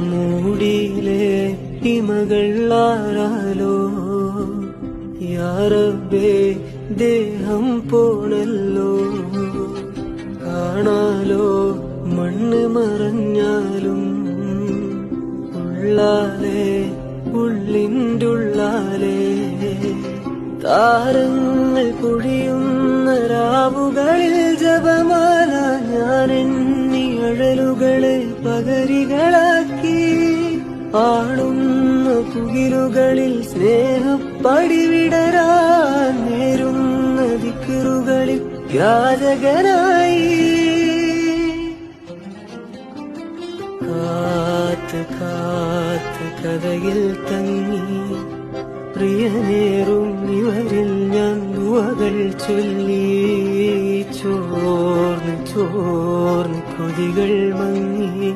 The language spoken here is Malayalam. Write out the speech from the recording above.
മൂടിയിലെ ഇമകൾ ആരാലോ യാ റബ്ബേ ദേഹം പോണല്ലോ കാണാലോ മണ്ണ് മറഞ്ഞാലും ഉള്ളാലേ ഉള്ളിൻ്റുള്ളാലേ താരങ്ങൾ പൊഴിയുന്ന രാവുകളിൽ ജപമാല ഞാൻ എണ്ണി അഴലുകളെ പകരികളാക്കി ആടുന്ന കുകിലുകളിൽ സ്നേഹപ്പടിവിടരാൻ നേരുന്ന ദിക്റുകളിൽ യാചകനായി കാത്ത് കാത്ത് കഥയിൽ തങ്ങി പ്രിയനേറും ഇവരിൽ ഞാൻ ദുആകൾ ചൊല്ലി ചോർന്ന് ചോർന്ന് കൊതികൾ മങ്ങി